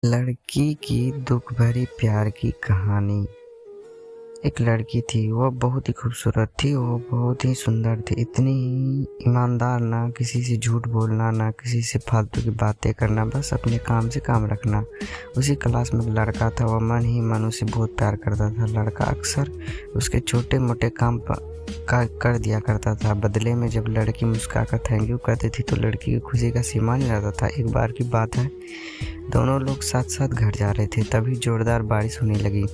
लड़की की दुख भरी प्यार की कहानी। एक लड़की थी, वो बहुत ही खूबसूरत थी, वो बहुत ही सुंदर थी, इतनी ईमानदार, ना किसी से झूठ बोलना, ना किसी से फालतू की बातें करना, बस अपने काम से काम रखना। उसी क्लास में एक लड़का था, वह मन ही मन उसे बहुत प्यार करता था। लड़का अक्सर उसके छोटे मोटे काम कर दिया करता था। बदले में जब लड़की मुस्कुराकर थैंक यू कहती थी तो लड़की की खुशी का सीमा नहीं रहता था। एक बार की बात है, दोनों लोग साथ साथ घर जा रहे थे, तभी जोरदार बारिश होने लगी।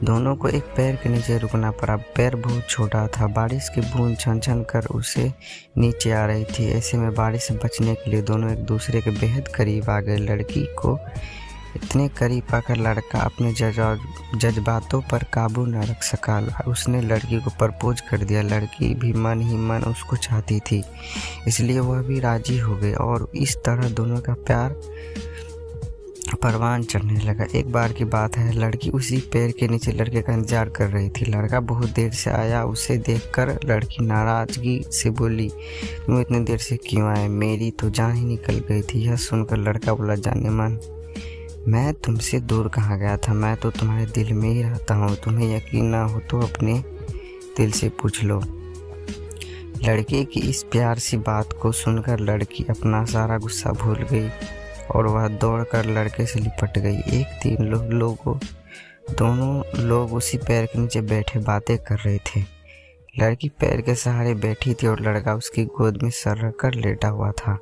दोनों को एक पेड़ के नीचे रुकना पड़ा। पेड़ बहुत छोटा था, बारिश की बूंद छन छन कर उसे नीचे आ रही थी। ऐसे में बारिश से बचने के लिए दोनों एक दूसरे के बेहद करीब आ गए। लड़की को इतने करीब आकर लड़का अपने जज्बातों पर काबू न रख सका। उसने लड़की को प्रपोज कर दिया। लड़की भी मन ही मन उसको चाहती थी, इसलिए वह भी राजी हो गई और इस तरह दोनों का प्यार परवान चढ़ने लगा। एक बार की बात है, लड़की उसी पेड़ के नीचे लड़के का इंतजार कर रही थी। लड़का बहुत देर से आया। उसे देखकर लड़की नाराजगी से बोली, तुम इतनी देर से क्यों आए? मेरी तो जान ही निकल गई थी। यह सुनकर लड़का बोला, जाने मन, मैं तुमसे दूर कहाँ गया था, मैं तो तुम्हारे दिल में ही रहता हूँ। तुम्हें यकीन ना हो तो अपने दिल से पूछ लो। लड़के की इस प्यार सी बात को सुनकर लड़की अपना सारा गुस्सा भूल गई और वह दौड़कर लड़के से लिपट गई। एक दिन दोनों लोग उसी पेड़ के नीचे बैठे बातें कर रहे थे। लड़की पेड़ के सहारे बैठी थी और लड़का उसकी गोद में सर रखकर लेटा हुआ था।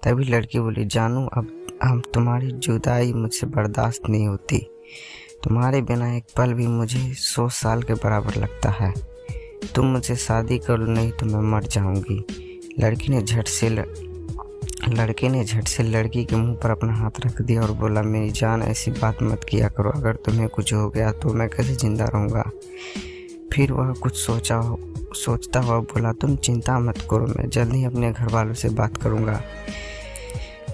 तभी लड़की बोली, जानू, अब तुम्हारी जुदाई मुझसे बर्दाश्त नहीं होती। तुम्हारे बिना एक पल भी मुझे 100 साल के बराबर लगता है। तुम मुझसे शादी कर लो, नहीं तो मैं मर जाऊंगी। लड़के ने झट से लड़की के मुंह पर अपना हाथ रख दिया और बोला, मेरी जान, ऐसी बात मत किया करो। अगर तुम्हें कुछ हो गया तो मैं कैसे जिंदा रहूँगा? फिर वह कुछ सोचता हुआ बोला, तुम चिंता मत करो, मैं जल्द ही अपने घर वालों से बात करूँगा।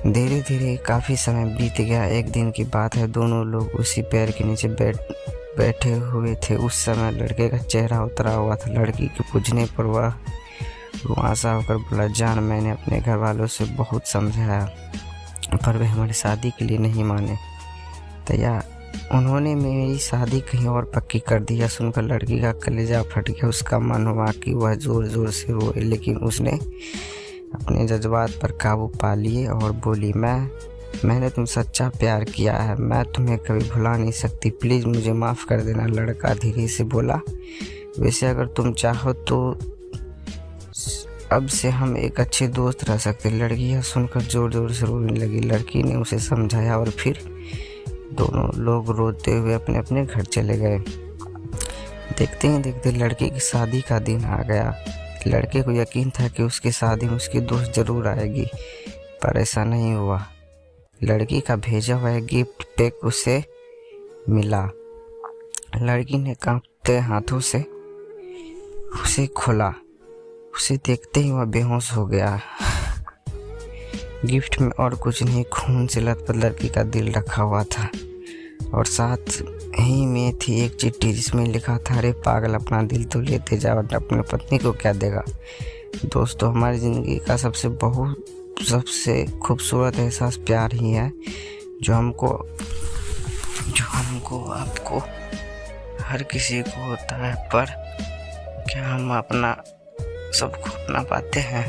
धीरे धीरे काफ़ी समय बीत गया। एक दिन की बात है, दोनों लोग उसी पेड़ के नीचे बैठे हुए थे। उस समय लड़के का चेहरा उतरा हुआ था। लड़की के पूछने पर वह रुआंसा होकर बोला, जान, मैंने अपने घर वालों से बहुत समझाया पर वे हमारी शादी के लिए नहीं माने। उन्होंने मेरी शादी कहीं और पक्की कर दी। यह सुनकर लड़की का कलेजा फट गया। उसका मन हुआ कि वह जोर जोर से रोए, लेकिन उसने अपने जज्बात पर काबू पा लिए और बोली, मैंने तुम सच्चा प्यार किया है, मैं तुम्हें कभी भुला नहीं सकती, प्लीज़ मुझे माफ़ कर देना। लड़का धीरे से बोला, वैसे अगर तुम चाहो तो अब से हम एक अच्छे दोस्त रह सकते। लड़की यह सुनकर जोर जोर से रोने लगी। लड़की ने उसे समझाया और फिर दोनों लोग रोते हुए अपने अपने घर चले गए। देखते ही देखते लड़की की शादी का दिन आ गया। लड़के को यकीन था कि उसकी शादी में उसकी दोस्त जरूर आएगी, पर ऐसा नहीं हुआ। लड़की का भेजा हुआ गिफ्ट पैक उसे मिला। लड़की ने कांपते हाथों से उसे खोला। उसे देखते ही वह बेहोश हो गया। गिफ्ट में और कुछ नहीं, खून से लथपथ लड़की का दिल रखा हुआ था और साथ ही में थी एक चिट्ठी जिसमें लिखा था, अरे पागल, अपना दिल तो लेते जाओ, अपनी पत्नी को क्या देगा। दोस्तों, हमारी ज़िंदगी का सबसे खूबसूरत एहसास प्यार ही है, जो हमको आपको हर किसी को होता है, पर क्या हम अपना सबको अपना पाते हैं?